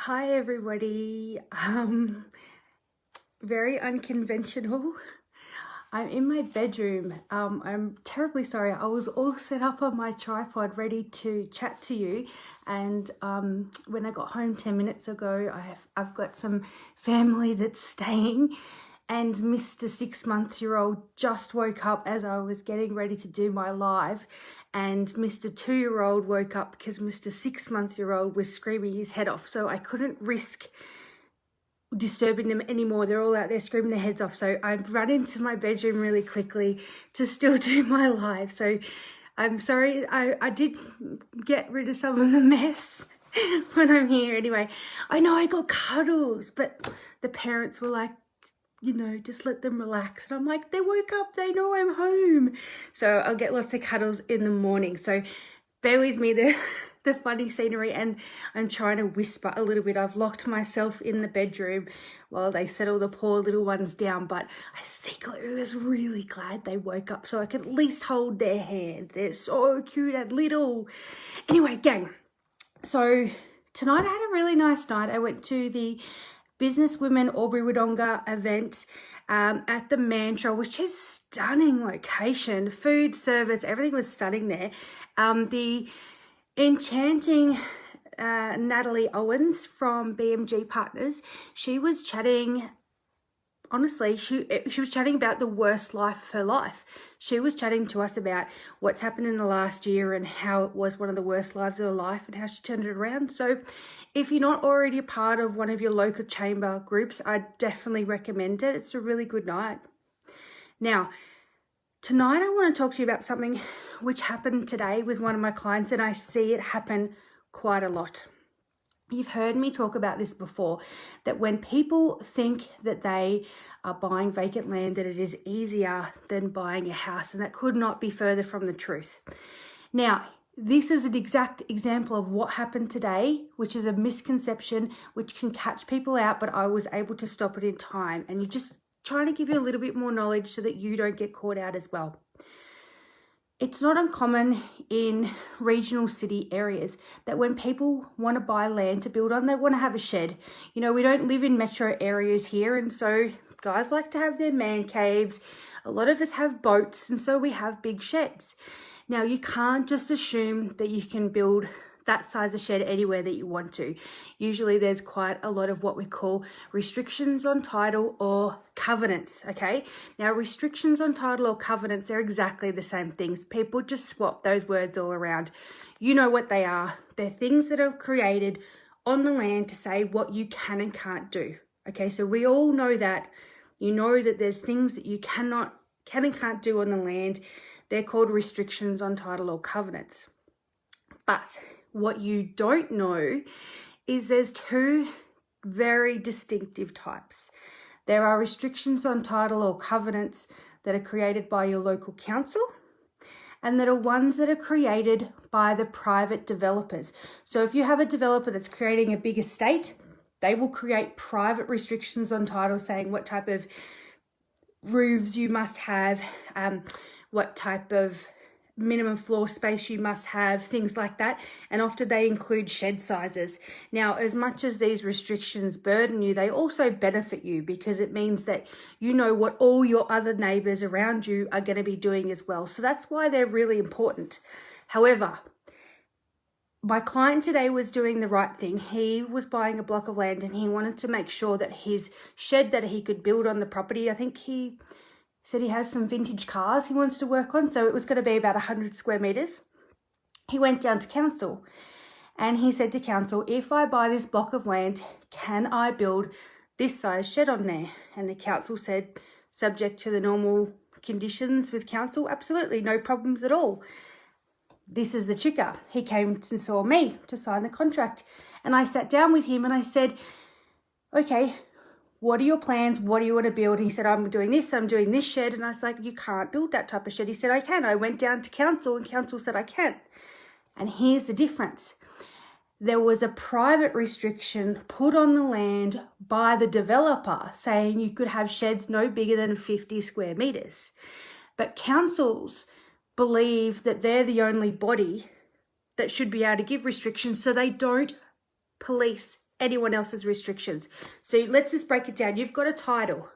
Hi everybody. Very unconventional. I'm in my bedroom. I'm terribly sorry. I was all set up on my tripod ready to chat to you, and when I got home 10 minutes ago, I've got some family that's staying, and Mr. 6-month-old just woke up as I was getting ready to do my live, and Mr. 2-year-old woke up because Mr. 6-month-old was screaming his head off, so I couldn't risk disturbing them anymore. They're all out there screaming their heads off, so I've run into my bedroom really quickly to still do my live. So I'm sorry, I did get rid of some of the mess when I'm here. Anyway, I know I got cuddles, but the parents were like, you know, just let them relax. And I'm like, they woke up, they know I'm home. So I'll get lots of cuddles in the morning. So bear with me, the funny scenery, and I'm trying to whisper a little bit. I've locked myself in the bedroom while they settle the poor little ones down, but I secretly was really glad they woke up so I could at least hold their hand. They're so cute and little. Anyway, gang, so tonight I had a really nice night. I went to the Business Women Albury Wodonga event at the Mantra, which is stunning location. Food, service, everything was stunning there. The enchanting Natalie Owens from BMG Partners, she was chatting, honestly, she was chatting about the worst life of her life. She was chatting to us about what's happened in the last year and how it was one of the worst lives of her life and how she turned it around. So if you're not already a part of one of your local chamber groups, I definitely recommend it. It's a really good night. Now, tonight I want to talk to you about something which happened today with one of my clients, and I see it happen quite a lot. You've heard me talk about this before, that when people think that they are buying vacant land, that it is easier than buying a house, and that could not be further from the truth. Now, this is an exact example of what happened today, which is a misconception which can catch people out, but I was able to stop it in time. And you're just trying to give you a little bit more knowledge so that you don't get caught out as well. It's not uncommon in regional city areas that when people want to buy land to build on, they want to have a shed. You know, we don't live in metro areas here, and so guys like to have their man caves. A lot of us have boats, and so we have big sheds. Now, you can't just assume that you can build that size of shed anywhere that you want to. Usually there's quite a lot of what we call restrictions on title or covenants, okay? Now, restrictions on title or covenants, they're exactly the same things. People just swap those words all around. You know what they are. They're things that are created on the land to say what you can and can't do, okay? So we all know that. You know that there's things that you can and can't do on the land. They're called restrictions on title or covenants. But what you don't know is there's two very distinctive types. There are restrictions on title or covenants that are created by your local council, and there are ones that are created by the private developers. So if you have a developer that's creating a big estate, they will create private restrictions on title saying what type of roofs you must have, what type of minimum floor space you must have, things like that. And often they include shed sizes. Now, as much as these restrictions burden you, they also benefit you because it means that you know what all your other neighbours around you are going to be doing as well. So that's why they're really important. However, my client today was doing the right thing. He was buying a block of land and he wanted to make sure that his shed that he could build on the property, I think he said he has some vintage cars he wants to work on, so it was going to be about 100 square metres. He went down to council and he said to council, if I buy this block of land, can I build this size shed on there? And the council said, subject to the normal conditions with council, absolutely, no problems at all. This is the kicker. He came and saw me to sign the contract, and I sat down with him and I said, okay, what are your plans? What do you want to build? And he said, I'm doing this shed. And I was like, you can't build that type of shed. He said, I can. I went down to council and council said I can. And here's the difference. There was a private restriction put on the land by the developer saying you could have sheds no bigger than 50 square metres. But councils believe that they're the only body that should be able to give restrictions, so they don't police anyone else's restrictions. So let's just break it down. You've got a title.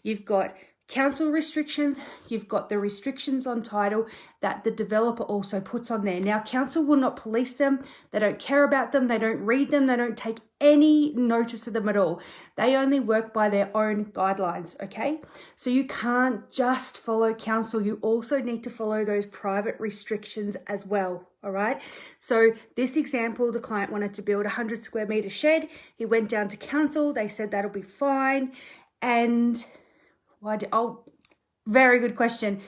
You've got council restrictions. You've got the restrictions on title that the developer also puts on there. Now, council will not police them. They don't care about them. They don't read them. They don't take any notice of them at all. They only work by their own guidelines, okay? So you can't just follow council. You also need to follow those private restrictions as well, all right? So this example, the client wanted to build a 100 square meter shed. He went down to council. They said that'll be fine. And very good question.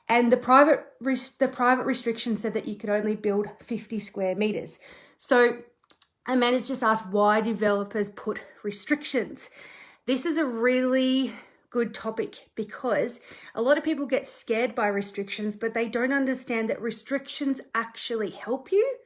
And the private restriction said that you could only build 50 square meters. So a manager just asked why developers put restrictions. This is a really good topic because a lot of people get scared by restrictions, but they don't understand that restrictions actually help you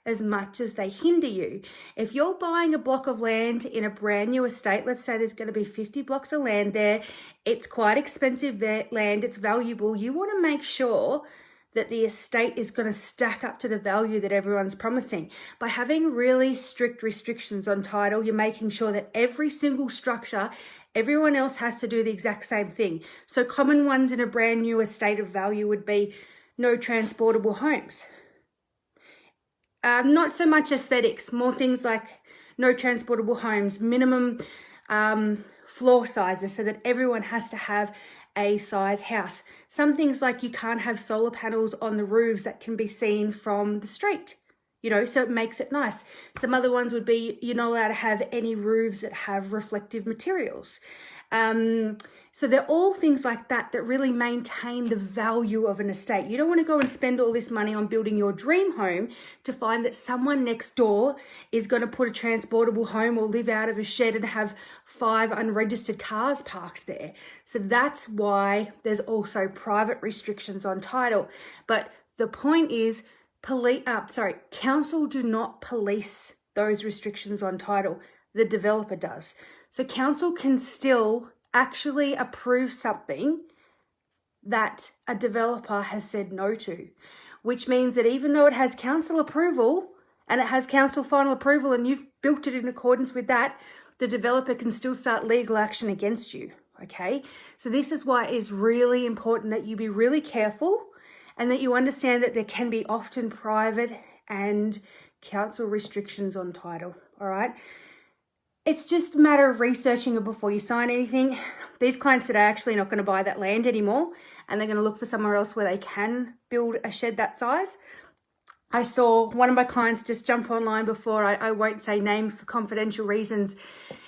as much as they hinder you. If you're buying a block of land in a brand new estate, let's say there's going to be 50 blocks of land there, it's quite expensive land, it's valuable, you want to make sure that the estate is going to stack up to the value that everyone's promising. By having really strict restrictions on title, you're making sure that every single structure, everyone else has to do the exact same thing. So common ones in a brand new estate of value would be no transportable homes. Not so much aesthetics, more things like no transportable homes, minimum floor sizes so that everyone has to have a size house. Some things like you can't have solar panels on the roofs that can be seen from the street, you know, so it makes it nice. Some other ones would be you're not allowed to have any roofs that have reflective materials. So they're all things like that that really maintain the value of an estate. You don't want to go and spend all this money on building your dream home to find that someone next door is going to put a transportable home or live out of a shed and have 5 unregistered cars parked there. So that's why there's also private restrictions on title. But the point is, council do not police those restrictions on title. The developer does. So council can still actually approve something that a developer has said no to, which means that even though it has council approval and it has council final approval and you've built it in accordance with that, the developer can still start legal action against you, okay? So this is why it is really important that you be really careful and that you understand that there can be often private and council restrictions on title, all right? It's just a matter of researching it before you sign anything. These clients today are actually not going to buy that land anymore and they're going to look for somewhere else where they can build a shed that size. I saw one of my clients just jump online before, I won't say name for confidential reasons,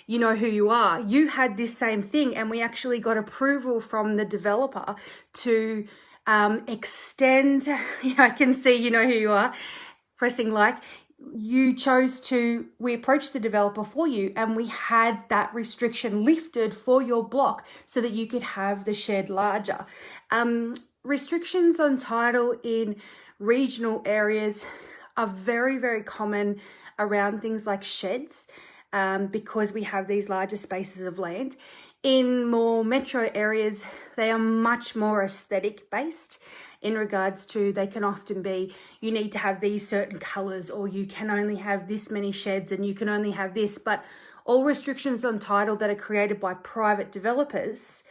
you know who you are. You had this same thing and we actually got approval from the developer to extend, I can see you know who you are, pressing like. We approached the developer for you and we had that restriction lifted for your block so that you could have the shed larger. Restrictions on title in regional areas are very, very common around things like sheds because we have these larger spaces of land. In more metro areas, they are much more aesthetic based in regards to they can often be, you need to have these certain colours or you can only have this many sheds and you can only have this. But all restrictions on title that are created by private developers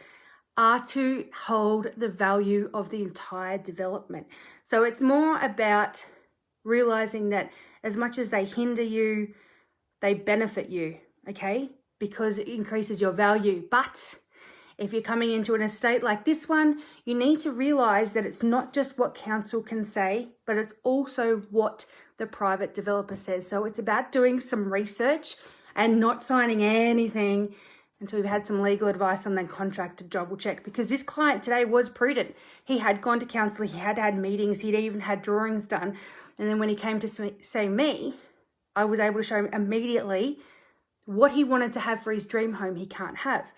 are to hold the value of the entire development. So it's more about realising that as much as they hinder you, they benefit you, okay? Because it increases your value. But if you're coming into an estate like this one, you need to realise that it's not just what council can say, but it's also what the private developer says. So it's about doing some research and not signing anything until we've had some legal advice on the contract to double check. Because this client today was prudent. He had gone to council, he had had meetings, he'd even had drawings done. And then when he came to see me, I was able to show him immediately what he wanted to have for his dream home he can't have.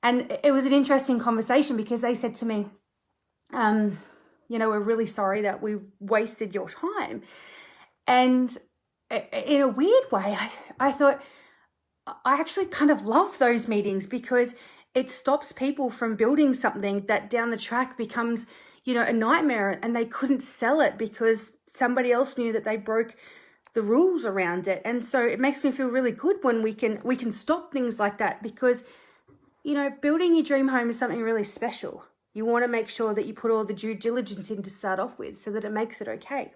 And it was an interesting conversation because they said to me, you know, we're really sorry that we've wasted your time. And in a weird way, I thought, I actually kind of love those meetings because it stops people from building something that down the track becomes, you know, a nightmare and they couldn't sell it because somebody else knew that they broke the rules around it. And so it makes me feel really good when we can stop things like that, because, you know, building your dream home is something really special. You want to make sure that you put all the due diligence in to start off with so that it makes it okay.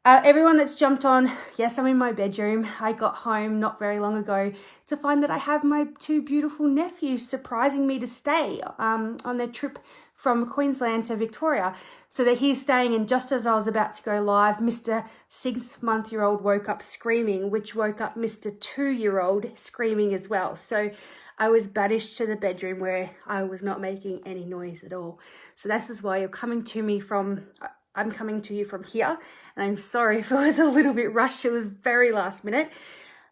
Everyone that's jumped on, yes, I'm in my bedroom. I got home not very long ago to find that I have my 2 beautiful nephews surprising me to stay on their trip from Queensland to Victoria. So they're here staying, and just as I was about to go live, Mr. 6-month-old woke up screaming, which woke up Mr. 2-year-old screaming as well. So I was banished to the bedroom where I was not making any noise at all. So this is why I'm coming to you from here. And I'm sorry if it was a little bit rushed. It was very last minute.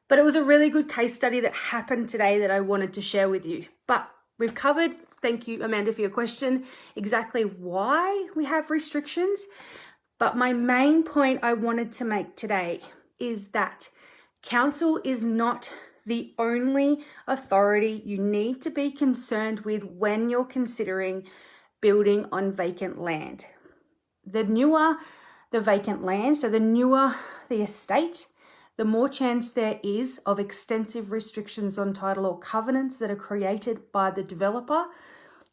But it was a really good case study that happened today that I wanted to share with you. But we've covered, thank you, Amanda, for your question, exactly why we have restrictions. But my main point I wanted to make today is that council is not the only authority you need to be concerned with when you're considering building on vacant land. The newer the vacant land, so the newer the estate, the more chance there is of extensive restrictions on title or covenants that are created by the developer.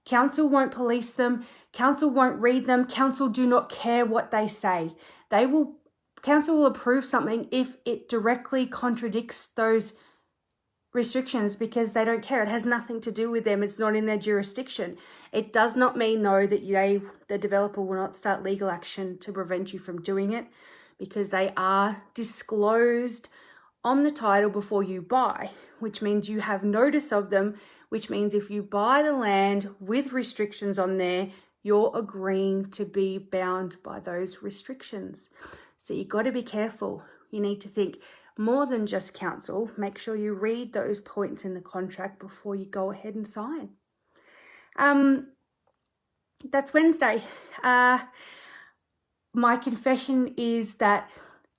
Council won't police them. Council won't read them. Council do not care what they say. Council will approve something if it directly contradicts those restrictions, because they don't care. It has nothing to do with them. It's not in their jurisdiction. It does not mean, though, that the developer will not start legal action to prevent you from doing it, because they are disclosed on the title before you buy, which means you have notice of them, which means if you buy the land with restrictions on there, you're agreeing to be bound by those restrictions. So you've got to be careful. You need to think more than just council. Make sure you read those points in the contract before you go ahead and sign. That's Wednesday. My confession is that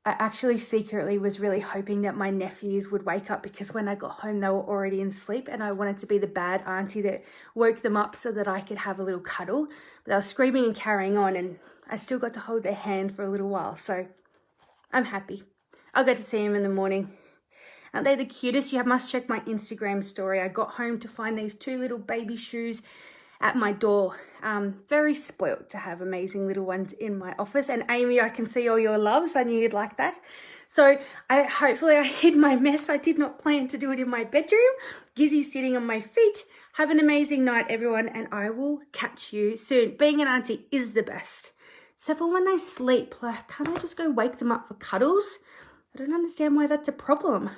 I actually secretly was really hoping that my nephews would wake up, because when I got home, they were already in sleep, and I wanted to be the bad auntie that woke them up so that I could have a little cuddle. But they were screaming and carrying on, and I still got to hold their hand for a little while. So I'm happy. I'll get to see them in the morning. Aren't they the cutest? You must check my Instagram story. I got home to find these 2 little baby shoes at my door. Very spoilt to have amazing little ones in my office. And Amy, I can see all your loves. I knew you'd like that. So hopefully I hid my mess. I did not plan to do it in my bedroom. Gizzy's sitting on my feet. Have an amazing night, everyone, and I will catch you soon. Being an auntie is the best. Except for when they sleep. Like, can't I just go wake them up for cuddles? I don't understand why that's a problem.